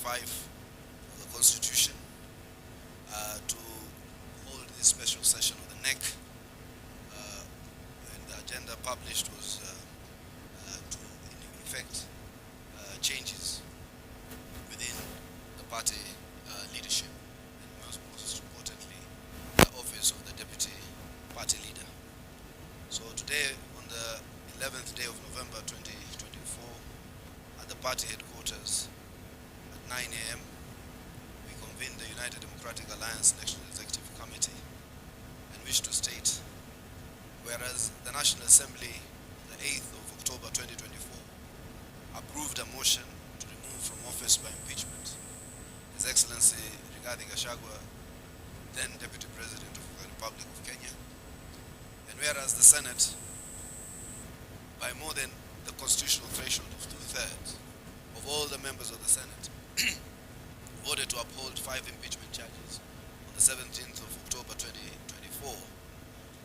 145 of the Constitution to hold this special session of the NEC. And the agenda published was to, in effect, changes within the party leadership, and most importantly, the office of the Deputy Party Leader. So today, on the 11th day of November 2024, at the party headquarters at 9 a.m., we convened the United Democratic Alliance National Executive Committee and wish to state, whereas the National Assembly, the 8th of October 2024, approved a motion to remove from office by impeachment His Excellency Rigathi Gachagua, then Deputy President of the Republic of Kenya, and whereas the Senate, by more than the constitutional threshold of 2/3 of all the members of the Senate, voted to uphold 5 impeachment charges on the 17th of October 2024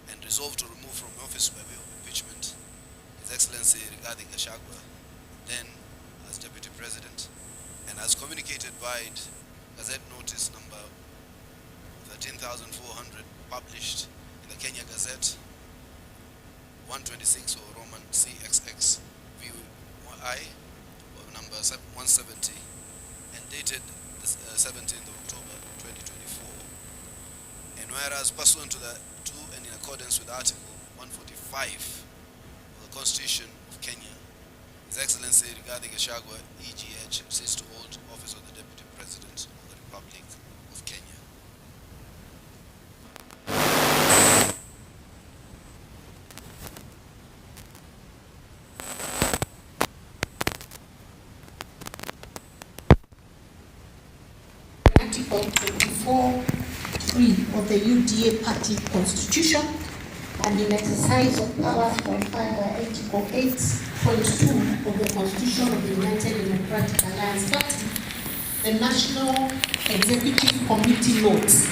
and resolved to remove from office by way of impeachment His Excellency Rigathi Gachagua, then as Deputy President, and as communicated by Gazette Notice number 13,400 published in the Kenya Gazette 126 or Roman CXX VI or number 170 and dated the 17th of October 2024. And whereas pursuant to and in accordance with Article 145 of the Constitution of Kenya, His Excellency Rigathi Gachagua, EGH, ceased to hold office of the Deputy President of the Republic of Kenya. Article 24(3) of the UDA Party Constitution and in exercise of powers conferred by Article 8.2 of the Constitution of the United Democratic Alliance Party, the National Executive Committee notes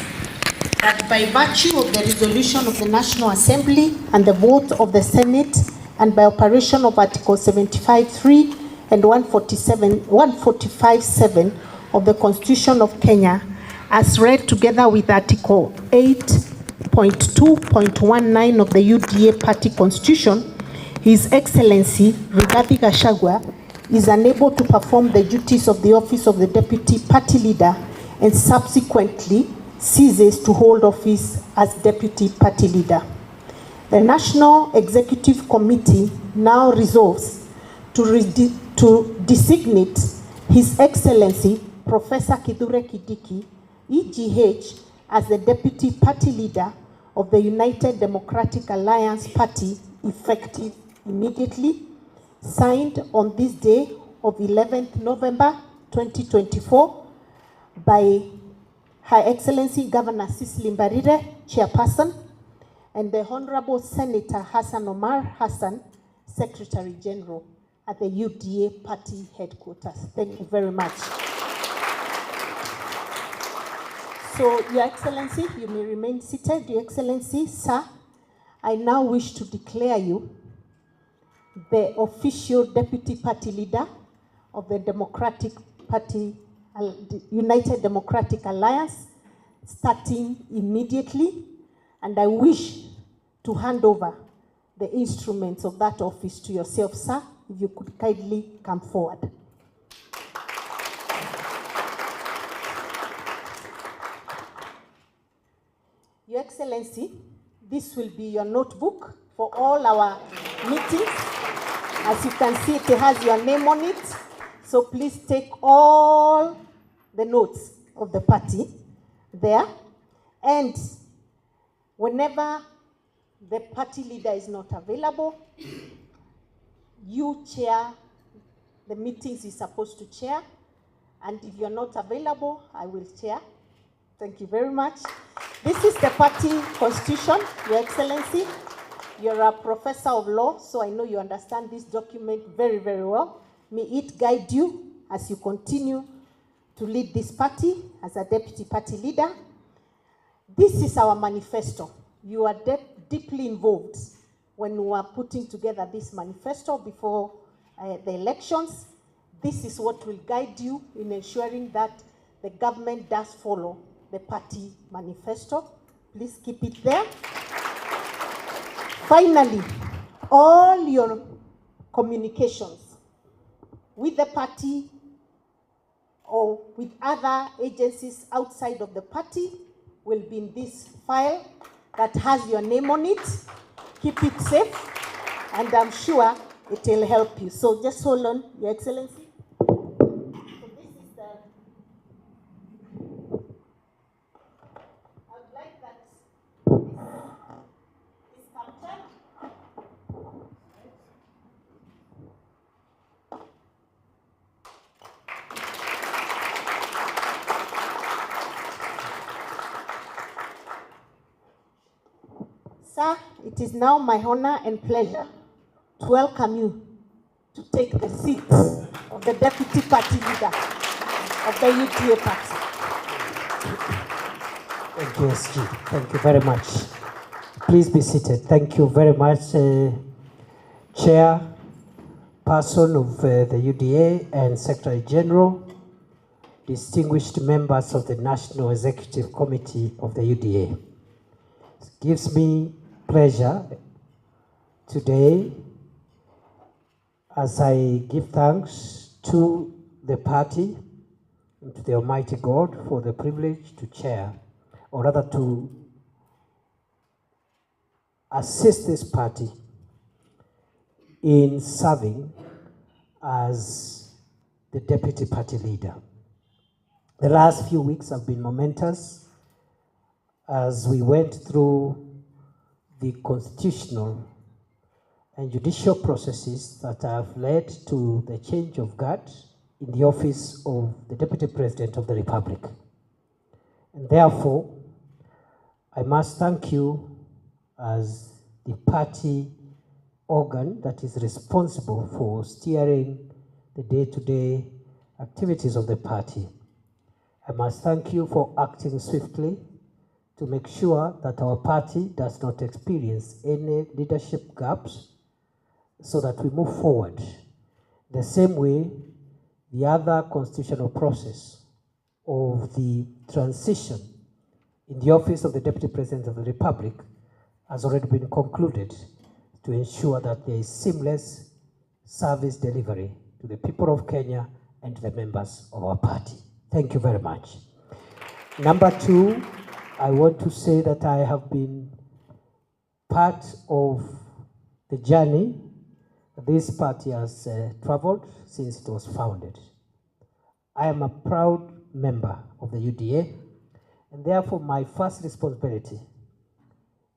that by virtue of the resolution of the National Assembly and the vote of the Senate, and by operation of Article 75(3) and 145(7) of the Constitution of Kenya, as read together with Article 8.2.19 of the UDA Party Constitution, His Excellency Rigathi Gachagua is unable to perform the duties of the office of the Deputy Party Leader and subsequently ceases to hold office as Deputy Party Leader. The National Executive Committee now resolves to designate His Excellency Professor Kithure Kindiki, EGH, as the Deputy Party Leader of the United Democratic Alliance Party, effective immediately, signed on this day of 11th November 2024 by Her Excellency Governor Cecily Mbarire, Chairperson, and the Honorable Senator Hassan Omar Hassan, Secretary General at the UDA Party Headquarters. Thank you very much. So, Your Excellency, you may remain seated. Your Excellency, sir, I now wish to declare you the official Deputy Party Leader of the Democratic Party, United Democratic Alliance, starting immediately, and I wish to hand over the instruments of that office to yourself, sir, if you could kindly come forward. Your Excellency, this will be your notebook for all our meetings. As you can see, it has your name on it. So please take all the notes of the party there. And whenever the party leader is not available, you chair the meetings you're supposed to chair. And if you're not available, I will chair. Thank you very much. This is the party constitution, Your Excellency. You're a professor of law, so I know you understand this document very, very well. May it guide you as you continue to lead this party as a deputy party leader. This is our manifesto. You are deeply involved when we were putting together this manifesto before the elections. this is what will guide you in ensuring that the government does follow the party manifesto. Please keep it there. Finally, all your communications with the party or with other agencies outside of the party will be in this file that has your name on it. Keep it safe, and I'm sure it will help you. So just hold on, Your Excellency. So this is the, I would like that this captured. Sir, it is now my honor and pleasure to welcome you to take the seat of the Deputy Party Leader of the UDA Party. Thank you, SG. Thank you very much. Please be seated. Thank you very much, Chair, person of the UDA and Secretary General, distinguished members of the National Executive Committee of the UDA. It gives me pleasure today as I give thanks to the party and to the Almighty God for the privilege to chair, or rather to assist this party in serving as the deputy party leader. The last few weeks have been momentous as we went through the constitutional and judicial processes that have led to the change of guard in the office of the Deputy President of the Republic. And therefore, I must thank you as the party organ that is responsible for steering the day-to-day activities of the party. I must thank you for acting swiftly to make sure that our party does not experience any leadership gaps so that we move forward. The same way, the other constitutional process of the transition in the office of the Deputy President of the Republic has already been concluded to ensure that there is seamless service delivery to the people of Kenya and to the members of our party. Thank you very much. Number two, I want to say that I have been part of the journey this party has traveled since it was founded. I am a proud member of the UDA, and therefore my first responsibility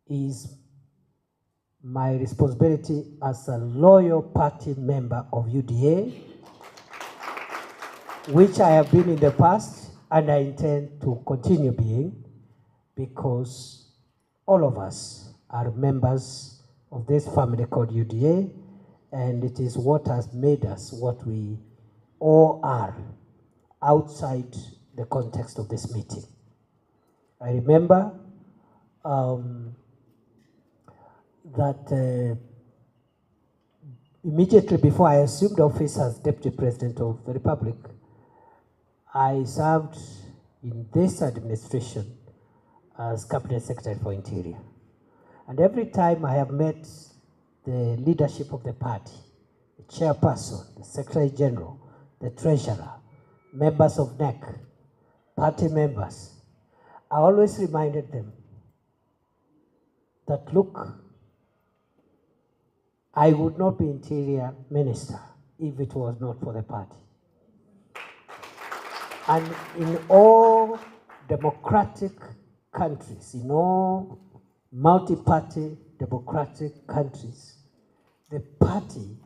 is my responsibility as a loyal party member of UDA, which I have been in the past and I intend to continue being, because all of us are members of this family called UDA, and it is what has made us what we all are outside the context of this meeting. I remember that immediately before I assumed office as Deputy President of the Republic, I served in this administration as Cabinet Secretary for Interior. And every time I have met the leadership of the party, the chairperson, the Secretary General, the Treasurer, members of NEC, party members, I always reminded them that, look, I would not be Interior Minister if it was not for the party. And in all democratic countries, in all multi-party democratic countries, the party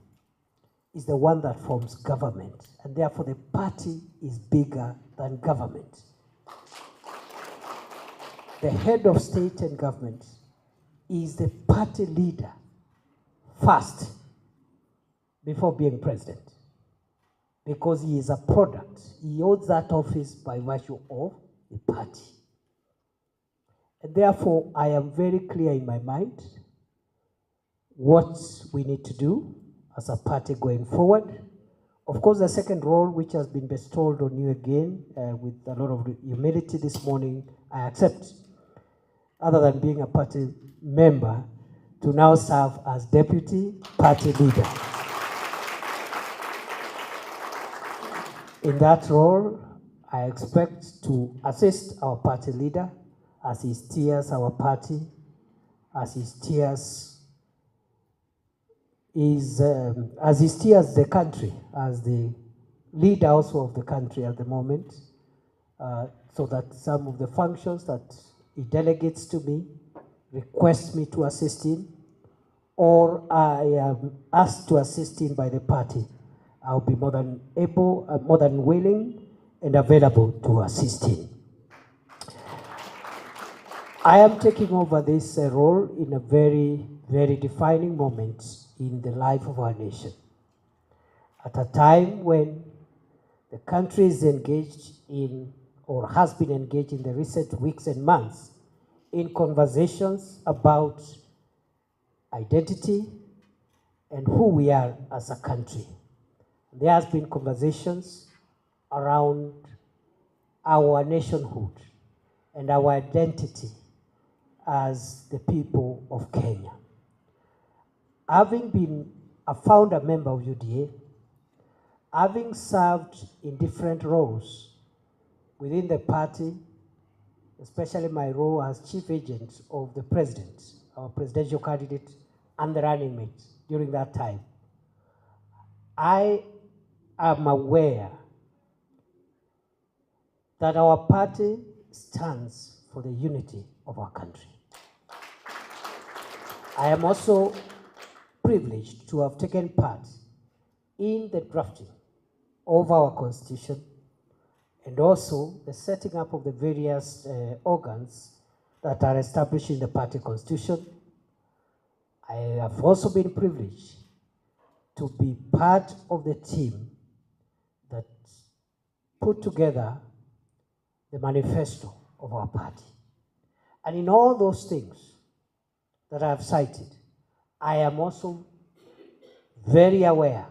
is the one that forms government, and therefore the party is bigger than government. The head of state and government is the party leader first before being president, because he is a product. He holds that office by virtue of the party. And therefore, I am very clear in my mind what we need to do as a party going forward, Of course, the second role, which has been bestowed on you again with a lot of humility this morning, I accept, other than being a party member, to now serve as deputy party leader. In that role, I expect to assist our party leader as he steers our party, as he steers the country, as the leader also of the country at the moment, so that some of the functions that he delegates to me, requests me to assist in, or I am asked to assist in by the party, I'll be more than able, more than willing and available to assist in. I am taking over this role in a very, very defining moment in the life of our nation. At a time when the country is engaged in, or has been engaged in the recent weeks and months, in conversations about identity and who we are as a country. There has been conversations around our nationhood and our identity as the people of Kenya. Having been a founder member of UDA, having served in different roles within the party, especially my role as chief agent of the president, our presidential candidate, and the running mate during that time, I am aware that our party stands for the unity of our country. I am also privileged to have taken part in the drafting of our constitution and also the setting up of the various organs that are established in the party constitution. I have also been privileged to be part of the team that put together the manifesto of our party. And in all those things that I have cited, I am also very aware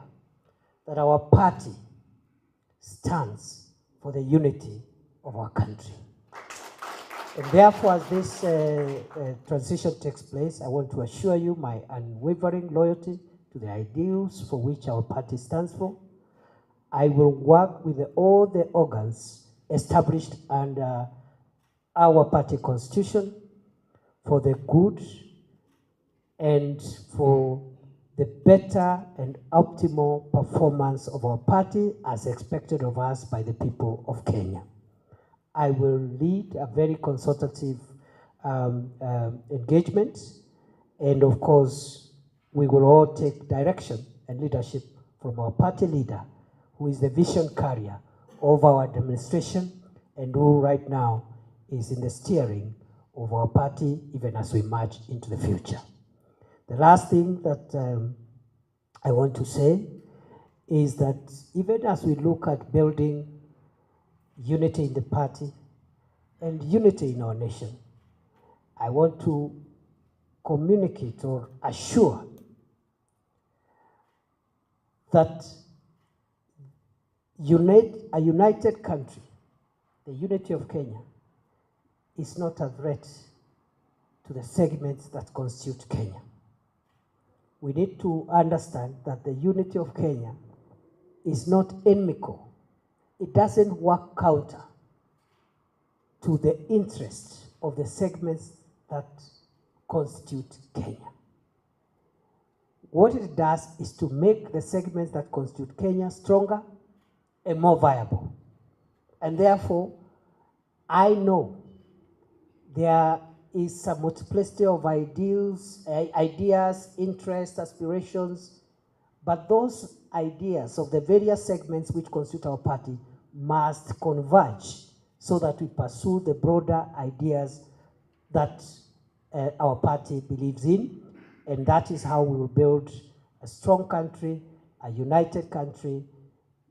that our party stands for the unity of our country. And therefore, as this transition takes place, I want to assure you my unwavering loyalty to the ideals for which our party stands for. I will work with all the organs established under our party constitution for the good and for the better and optimal performance of our party as expected of us by the people of Kenya. I will lead a very consultative engagement, and of course, we will all take direction and leadership from our party leader, who is the vision carrier of our administration and who right now is in the steering of our party even as we march into the future. The last thing that I want to say is that even as we look at building unity in the party and unity in our nation, I want to communicate or assure that a united country, the unity of Kenya, is not a threat to the segments that constitute Kenya. We need to understand that the unity of Kenya is not inimical. It doesn't work counter to the interests of the segments that constitute Kenya. What it does is to make the segments that constitute Kenya stronger and more viable. And therefore, I know there is a multiplicity of ideas, interests, aspirations, but those ideas of the various segments which constitute our party must converge so that we pursue the broader ideas that our party believes in, and that is how we will build a strong country, a united country,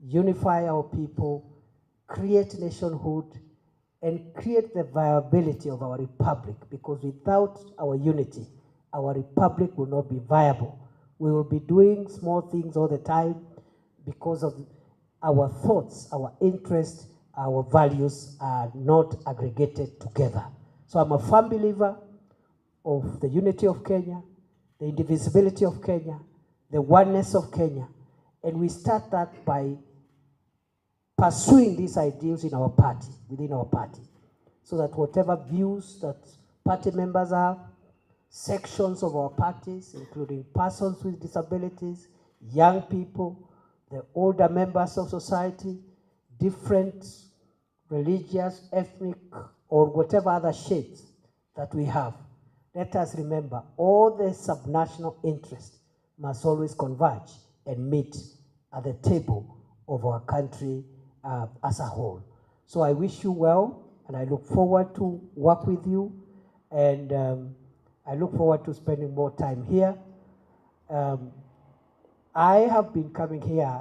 unify our people, create nationhood, and create the viability of our republic, because without our unity, our republic will not be viable. We will be doing small things all the time because of our thoughts, our interests, our values are not aggregated together. So I'm a firm believer of the unity of Kenya, the indivisibility of Kenya, the oneness of Kenya, and we start that by pursuing these ideals in our party, within our party, so that whatever views that party members have, sections of our parties, including persons with disabilities, young people, the older members of society, different religious, ethnic, or whatever other shades that we have, let us remember all the subnational interests must always converge and meet at the table of our country as a whole. So I wish you well, and I look forward to work with you, and I look forward to spending more time here. I have been coming here,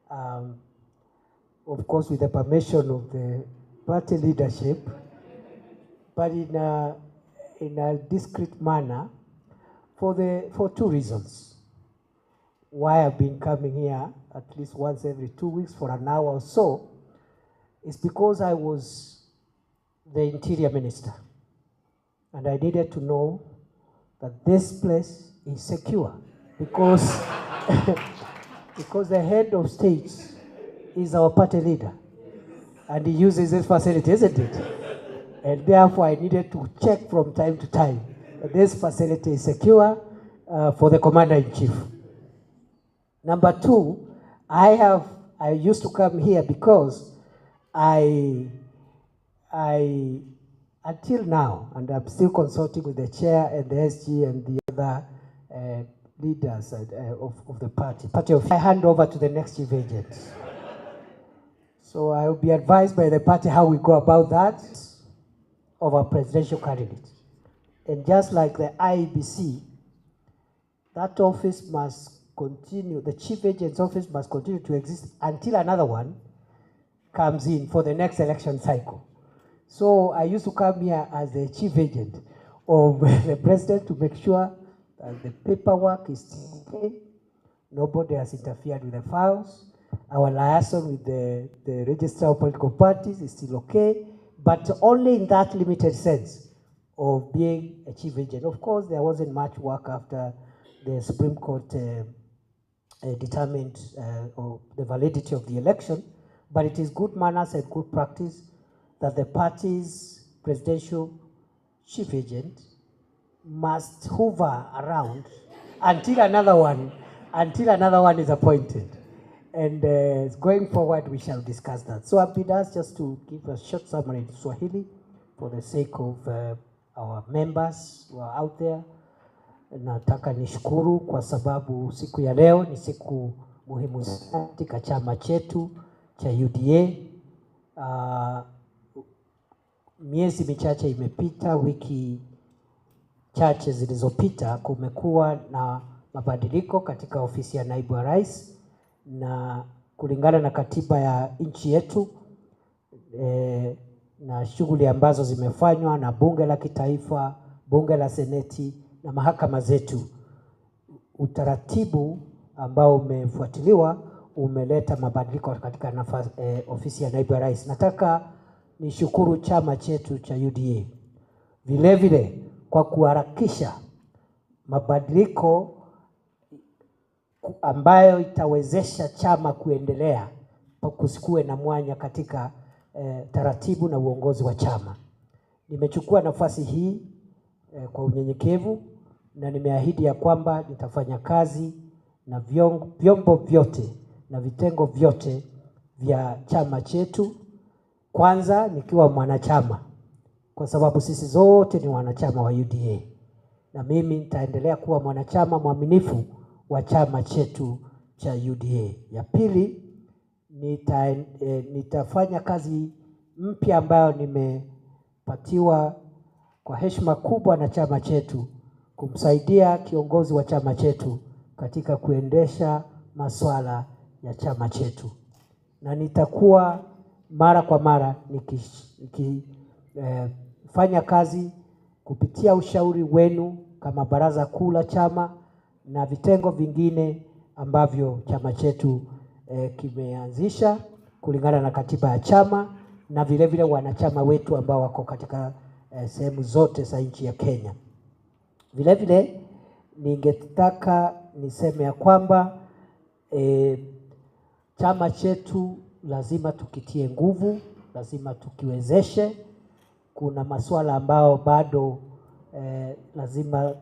of course, with the permission of the party leadership, but in a discreet manner for two reasons. Why I've been coming here at least once every 2 weeks for an hour or so is because I was the Interior Minister, and I needed to know that this place is secure, because because the head of state is our party leader, and he uses this facility, isn't it? And therefore I needed to check from time to time that this facility is secure for the Commander-in-Chief. Number two, I used to come here because I until now, and I'm still consulting with the chair and the SG and the other leaders of the party I hand over to the next chief agent. So I will be advised by the party how we go about that of a presidential candidate. And just like the IEBC, that office must continue, the chief agent's office must continue to exist until another one comes in for the next election cycle. So I used to come here as the chief agent of the president to make sure that the paperwork is okay, nobody has interfered with the files, our liaison with the registrar of political parties is still okay, but only in that limited sense of being a chief agent. Of course, there wasn't much work after the Supreme Court determined the validity of the election, but it is good manners and good practice that the party's presidential chief agent must hover around until another one is appointed. And going forward, we shall discuss that. So I've been asked just to give a short summary in Swahili for the sake of our members who are out there. Nataka nishukuru kwa sababu siku ya leo ni siku muhimu sana katika chama chetu cha UDA. Miezi michache imepita, wiki chache zilizopita, kumekuwa na mabadiliko katika ofisi ya naibu wa rais, na kulingana na katiba ya nchi yetu na shughuli ambazo zimefanywa na bunge la kitaifa, bunge la seneti na mahakama zetu, utaratibu ambao umefuatiliwa umeleta mabadiliko katika ofisi ya naibu wa rais. Nataka nishukuru chama chetu cha UDA vile vile kwa kuharakisha mabadiliko ambayo itawezesha chama kuendelea, kusikue na mwanya katika taratibu na uongozi wa chama. Nimechukua nafasi hii kwa unyenyekevu, na nimeahidi ya kwamba nitafanya kazi na vyombo vyote na vitengo vyote vya chama chetu, kwanza nikiwa mwanachama, kwa sababu sisi zote ni wanachama wa UDA, na mimi nitaendelea kuwa mwanachama mwaminifu wa chama chetu cha UDA. Ya pili, nitafanya kazi mpya ambayo nimepatiwa kwa heshima kubwa na chama chetu, kumsaidia kiongozi wa chama chetu katika kuendesha masuala ya chama chetu, na nitakuwa mara kwa mara nikifanya kazi kupitia ushauri wenu kama baraza kuu la chama na vitengo vingine ambavyo chama chetu kimeanzisha kulingana na katiba ya chama na vile vile wanachama wetu ambao wako katika sehemu zote za nchi ya Kenya. Vile vile ningetaka niseme ya kwamba chama chetu lazima tukitie nguvu, lazima tukiwezeshe. Kuna masuala ambao bado lazima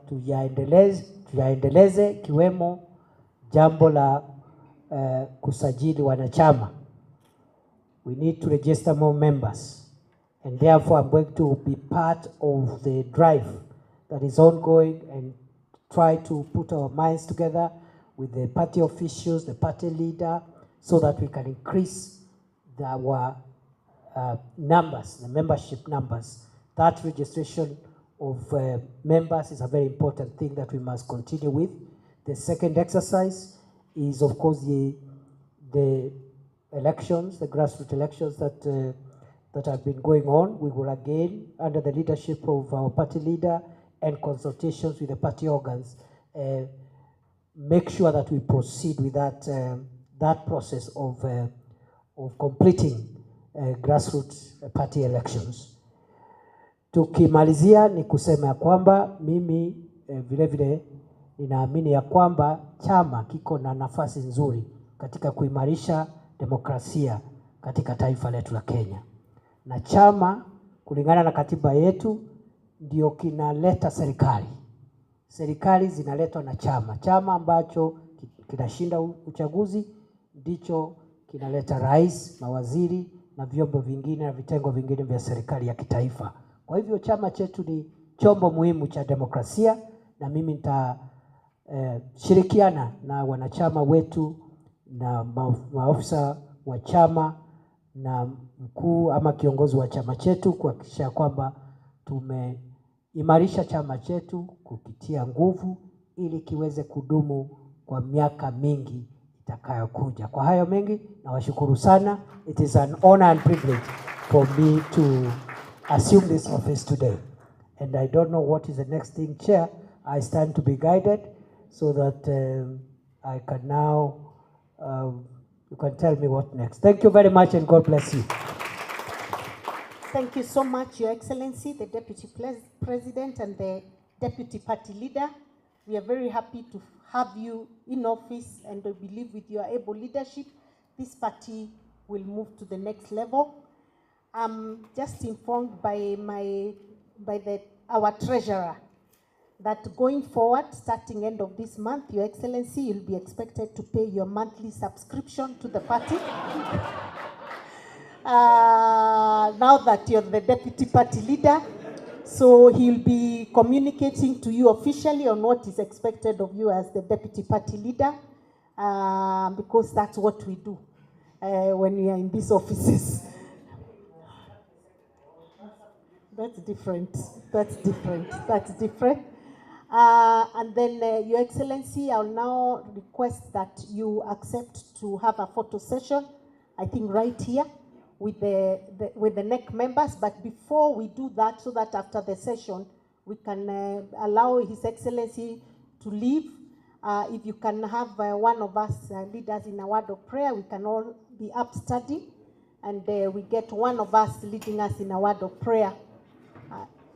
tuyaendeleze kiwemo jambo la kusajili wanachama. We need to register more members, and therefore I'm going to be part of the drive that is ongoing and try to put our minds together with the party officials, the party leader, so that we can increase our numbers, the membership numbers. That registration of members is a very important thing that we must continue with. The second exercise is, of course, the elections, the grassroots elections that have been going on. We will again, under the leadership of our party leader and consultations with the party organs, make sure that we proceed with that process of completing grassroots party elections. Tukimalizia ni kusema ya kwamba mimi vile vile ninaamini ya kwamba chama kiko na nafasi nzuri katika kuimarisha demokrasia katika taifa letu la Kenya. Na chama kulingana na katiba yetu ndio kinaleta serikali. Serikali zinaletwa na chama. Chama ambacho kinashinda uchaguzi ndicho kinaleta rais, mawaziri na vyombo vingine na vitengo vingine vya serikali ya kitaifa. Kwa hivyo chama chetu ni chombo muhimu cha demokrasia, na mimi nitashirikiana na wanachama wetu na maafisa wa chama na mkuu ama kiongozi wa chama chetu kuhakikisha kwamba tumeimarisha chama chetu kupitia nguvu ili kiweze kudumu kwa miaka mingi itakayokuja. Kwa hayo mengi nawashukuru sana. It is an honor and privilege for me to assume this office today. And I don't know what is the next thing, Chair. I stand to be guided so that I can now, you can tell me what next. Thank you very much and God bless you. Thank you so much, Your Excellency, the Deputy President and the Deputy Party Leader. We are very happy to have you in office, and I believe with your able leadership, this party will move to the next level. I'm just informed by our treasurer that going forward, starting end of this month, Your Excellency, you'll be expected to pay your monthly subscription to the party. Now that you're the Deputy Party Leader, so he'll be communicating to you officially on what is expected of you as the Deputy Party Leader, because that's what we do when we are in these offices. That's different. That's different. That's different. And then, Your Excellency, I'll now request that you accept to have a photo session, I think right here, with the NEC members. But before we do that, so that after the session, we can allow His Excellency to leave. If you can have one of us leaders in a word of prayer, we can all be up studying, and we get one of us leading us in a word of prayer.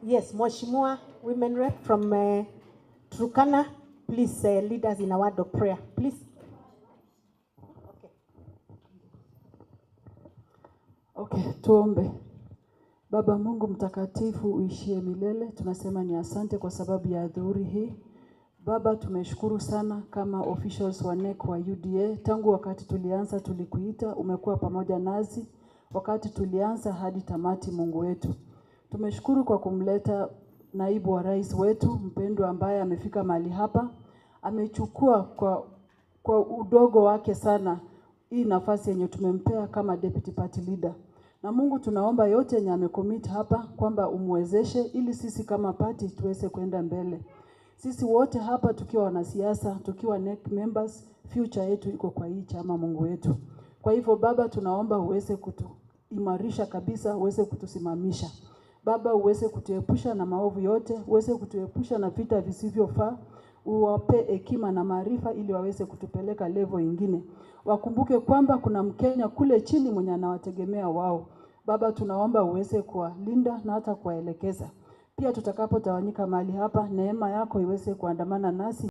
Yes, Mheshimiwa Women Rep from Turkana, please lead us in a word of prayer, please. Okay, tuombe. Baba Mungu mtakatifu uishie milele, tunasema ni asante kwa sababu ya adhuhuri hii. Baba, tumeshukuru sana kama officials wa NEC wa UDA. Tangu wakati tulianza tulikuita, umekuwa pamoja nasi wakati tulianza hadi tamati. Mungu wetu, tumeshukuru kwa kumleta naibu wa rais wetu mpendwa ambaye amefika mahali hapa. Amechukua kwa udogo wake sana hii nafasi yenye tumempea kama Deputy Party Leader. Na Mungu tunaomba yote yenye amecommit hapa kwamba umwezeshe ili sisi kama party tuweze kwenda mbele. Sisi wote hapa tukiwa wanasiasa, tukiwa NEC members, future yetu iko kwa hii chama, Mungu wetu. Kwa hivyo Baba, tunaomba uweze kutuimarisha kabisa, uweze kutusimamisha. Baba, uweze kutuepusha na maovu yote, uweze kutuepusha na vita visivyofaa, uwape hekima na maarifa ili waweze kutupeleka level ingine. Wakumbuke kwamba kuna Mkenya kule chini mwenye anawategemea wao. Baba, tunaomba uweze kuwalinda na hata kuwaelekeza. Pia tutakapotawanyika mahali hapa, neema yako iweze kuandamana nasi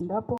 endapo